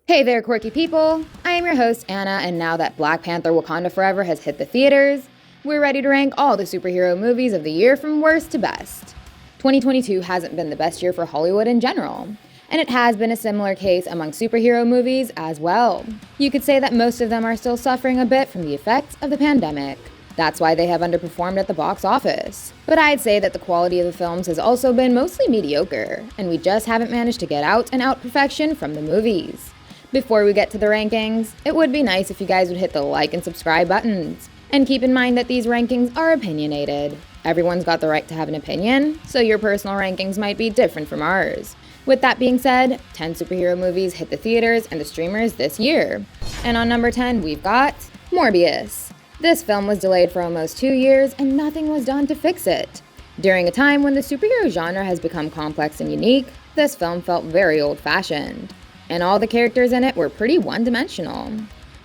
Hey there, quirky people! I am your host, Anna, and now that Black Panther Wakanda Forever has hit the theaters, we're ready to rank all the superhero movies of the year from worst to best. 2022 hasn't been the best year for Hollywood in general, and it has been a similar case among superhero movies as well. You could say that most of them are still suffering a bit from the effects of the pandemic. That's why they have underperformed at the box office. But I'd say that the quality of the films has also been mostly mediocre, and we just haven't managed to get out and out perfection from the movies. Before we get to the rankings, it would be nice if you guys would hit the like and subscribe buttons. And keep in mind that these rankings are opinionated. Everyone's got the right to have an opinion, so your personal rankings might be different from ours. With that being said, 10 superhero movies hit the theaters and the streamers this year. And on number 10, we've got Morbius. This film was delayed for almost 2 years and nothing was done to fix it. During a time when the superhero genre has become complex and unique, this film felt very old-fashioned. And all the characters in it were pretty one-dimensional.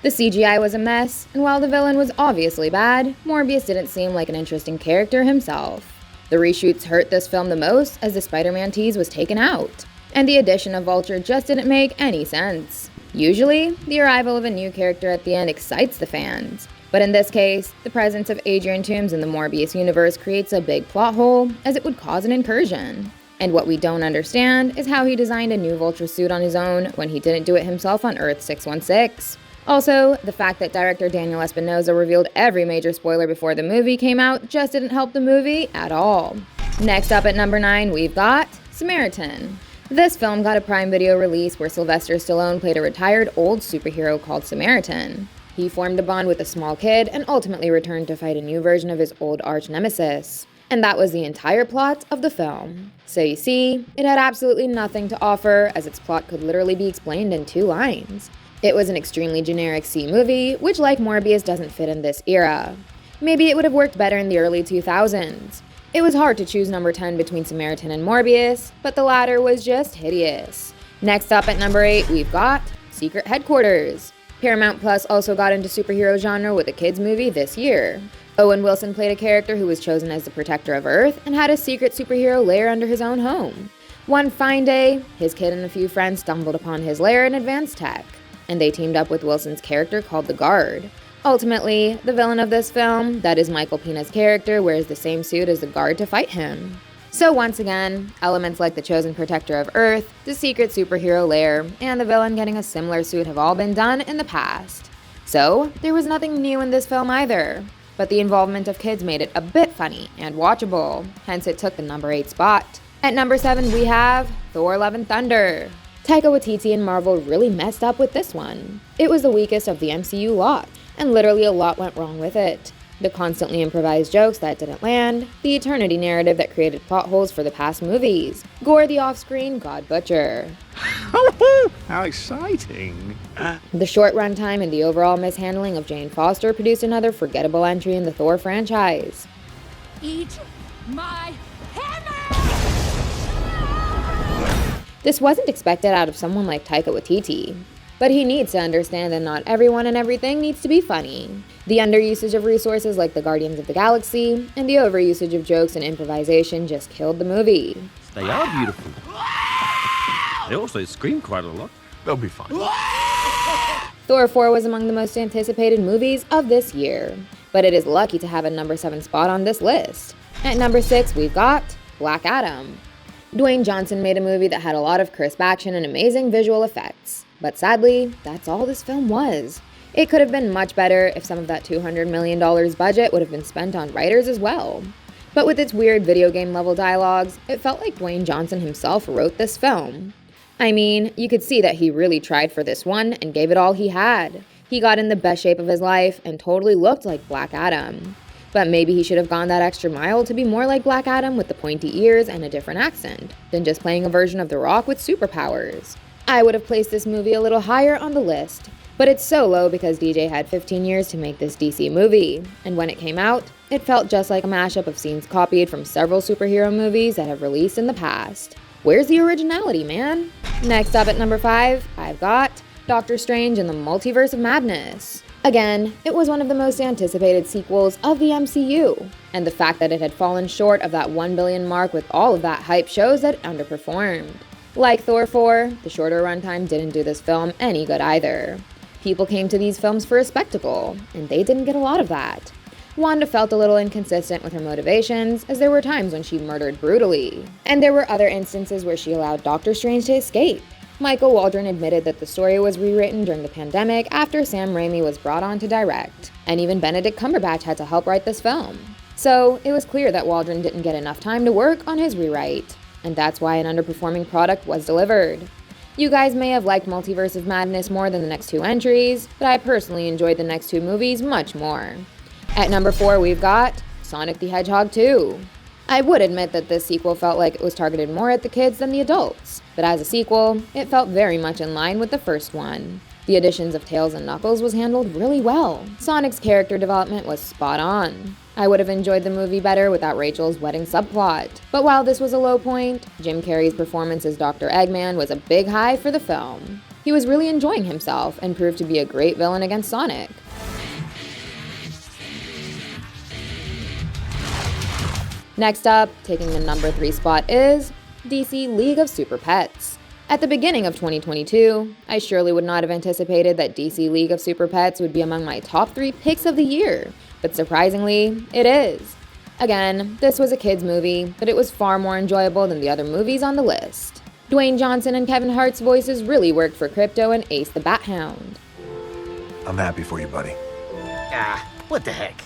The CGI was a mess, and while the villain was obviously bad, Morbius didn't seem like an interesting character himself. The reshoots hurt this film the most as the Spider-Man tease was taken out, and the addition of Vulture just didn't make any sense. Usually, the arrival of a new character at the end excites the fans, but in this case, the presence of Adrian Toomes in the Morbius universe creates a big plot hole, as it would cause an incursion. And what we don't understand is how he designed a new Vulture suit on his own when he didn't do it himself on Earth 616. Also, the fact that director Daniel Espinosa revealed every major spoiler before the movie came out just didn't help the movie at all. Next up at number 9, we've got Samaritan. This film got a Prime Video release where Sylvester Stallone played a retired old superhero called Samaritan. He formed a bond with a small kid and ultimately returned to fight a new version of his old arch-nemesis. And that was the entire plot of the film. So you see, it had absolutely nothing to offer, as its plot could literally be explained in 2 lines. It was an extremely generic C movie, which like Morbius doesn't fit in this era. Maybe it would have worked better in the early 2000s. It was hard to choose number 10 between Samaritan and Morbius, but the latter was just hideous. Next up at number 8, we've got Secret Headquarters. Paramount Plus also got into superhero genre with a kids movie this year. Owen Wilson played a character who was chosen as the protector of Earth and had a secret superhero lair under his own home. One fine day, his kid and a few friends stumbled upon his lair in advanced tech, and they teamed up with Wilson's character called the Guard. Ultimately, the villain of this film, that is Michael Pena's character, wears the same suit as the Guard to fight him. So once again, elements like the chosen protector of Earth, the secret superhero lair, and the villain getting a similar suit have all been done in the past. So, there was nothing new in this film either. But the involvement of kids made it a bit funny and watchable, hence it took the number 8 spot. At number 7 we have Thor: Love and Thunder. Taika Waititi and Marvel really messed up with this one. It was the weakest of the MCU lot, and literally a lot went wrong with it. The constantly improvised jokes that didn't land, the eternity narrative that created plot holes for the past movies, Gore the off-screen God Butcher. How exciting! The short runtime and the overall mishandling of Jane Foster produced another forgettable entry in the Thor franchise. Eat my hammer! This wasn't expected out of someone like Taika Waititi, but he needs to understand that not everyone and everything needs to be funny. The underusage of resources like the Guardians of the Galaxy, and the overusage of jokes and improvisation just killed the movie. They are beautiful. They also scream quite a lot. They'll be fine. Thor 4 was among the most anticipated movies of this year, but it is lucky to have a number 7 spot on this list. At number 6, we've got Black Adam. Dwayne Johnson made a movie that had a lot of crisp action and amazing visual effects, but sadly, that's all this film was. It could have been much better if some of that $200 million budget would have been spent on writers as well. But with its weird video game level dialogues, it felt like Dwayne Johnson himself wrote this film. I mean, you could see that he really tried for this one and gave it all he had. He got in the best shape of his life and totally looked like Black Adam. But maybe he should have gone that extra mile to be more like Black Adam with the pointy ears and a different accent, than just playing a version of The Rock with superpowers. I would have placed this movie a little higher on the list, but it's so low because DJ had 15 years to make this DC movie, and when it came out, it felt just like a mashup of scenes copied from several superhero movies that have released in the past. Where's the originality, man? Next up at number 5, I've got Doctor Strange in the Multiverse of Madness. Again, it was one of the most anticipated sequels of the MCU, and the fact that it had fallen short of that 1 billion mark with all of that hype shows that it underperformed. Like Thor 4, the shorter runtime didn't do this film any good either. People came to these films for a spectacle, and they didn't get a lot of that. Wanda felt a little inconsistent with her motivations, as there were times when she murdered brutally. And there were other instances where she allowed Doctor Strange to escape. Michael Waldron admitted that the story was rewritten during the pandemic after Sam Raimi was brought on to direct, and even Benedict Cumberbatch had to help write this film. So it was clear that Waldron didn't get enough time to work on his rewrite, and that's why an underperforming product was delivered. You guys may have liked Multiverse of Madness more than the next two entries, but I personally enjoyed the next two movies much more. At number 4, we've got Sonic the Hedgehog 2. I would admit that this sequel felt like it was targeted more at the kids than the adults, but as a sequel, it felt very much in line with the first one. The additions of Tails and Knuckles was handled really well. Sonic's character development was spot on. I would have enjoyed the movie better without Rachel's wedding subplot. But while this was a low point, Jim Carrey's performance as Dr. Eggman was a big high for the film. He was really enjoying himself and proved to be a great villain against Sonic. Next up, taking the number 3 spot is DC League of Super Pets. At the beginning of 2022, I surely would not have anticipated that DC League of Super Pets would be among my top 3 picks of the year, but surprisingly, it is. Again, this was a kids movie, but it was far more enjoyable than the other movies on the list. Dwayne Johnson and Kevin Hart's voices really worked for Crypto and Ace the Bat Hound. I'm happy for you, buddy. What the heck?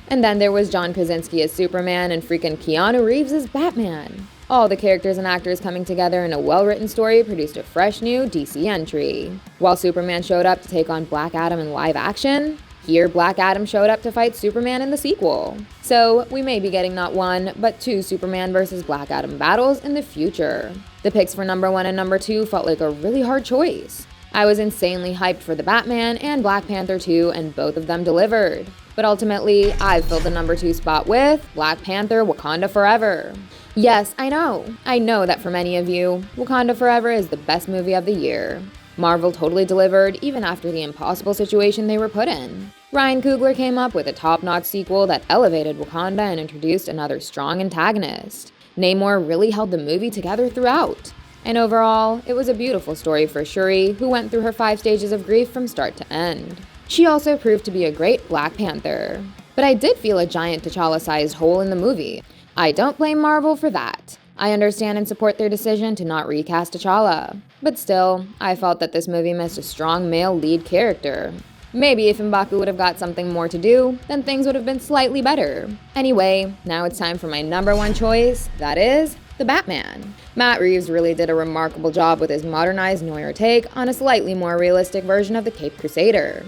And then there was John Krasinski as Superman and freaking Keanu Reeves as Batman. All the characters and actors coming together in a well-written story produced a fresh new DC entry. While Superman showed up to take on Black Adam in live action, here Black Adam showed up to fight Superman in the sequel. So we may be getting not one, but 2 Superman vs. Black Adam battles in the future. The picks for number 1 and number 2 felt like a really hard choice. I was insanely hyped for the Batman and Black Panther 2, and both of them delivered. But ultimately, I filled the number 2 spot with Black Panther Wakanda Forever. Yes, I know that for many of you, Wakanda Forever is the best movie of the year. Marvel totally delivered even after the impossible situation they were put in. Ryan Coogler came up with a top-notch sequel that elevated Wakanda and introduced another strong antagonist. Namor really held the movie together throughout. And overall, it was a beautiful story for Shuri, who went through her 5 stages of grief from start to end. She also proved to be a great Black Panther. But I did feel a giant T'Challa-sized hole in the movie. I don't blame Marvel for that. I understand and support their decision to not recast T'Challa. But still, I felt that this movie missed a strong male lead character. Maybe if M'Baku would have got something more to do, then things would have been slightly better. Anyway, now it's time for my number 1 choice, that is, the Batman. Matt Reeves really did a remarkable job with his modernized noir take on a slightly more realistic version of the Caped Crusader.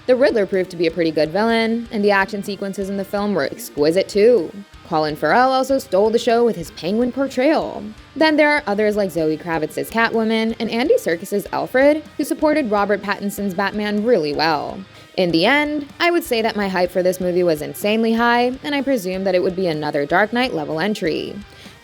The Riddler proved to be a pretty good villain, and the action sequences in the film were exquisite too. Colin Farrell also stole the show with his penguin portrayal. Then there are others like Zoe Kravitz's Catwoman and Andy Serkis's Alfred, who supported Robert Pattinson's Batman really well. In the end, I would say that my hype for this movie was insanely high, and I presumed that it would be another Dark Knight level entry.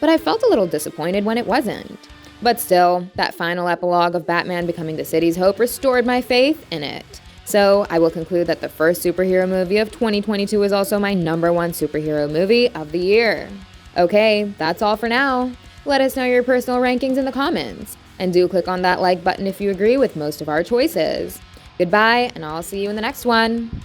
But I felt a little disappointed when it wasn't. But still, that final epilogue of Batman becoming the city's hope restored my faith in it. So I will conclude that the first superhero movie of 2022 is also my number 1 superhero movie of the year. Okay, that's all for now. Let us know your personal rankings in the comments. And do click on that like button if you agree with most of our choices. Goodbye, and I'll see you in the next one.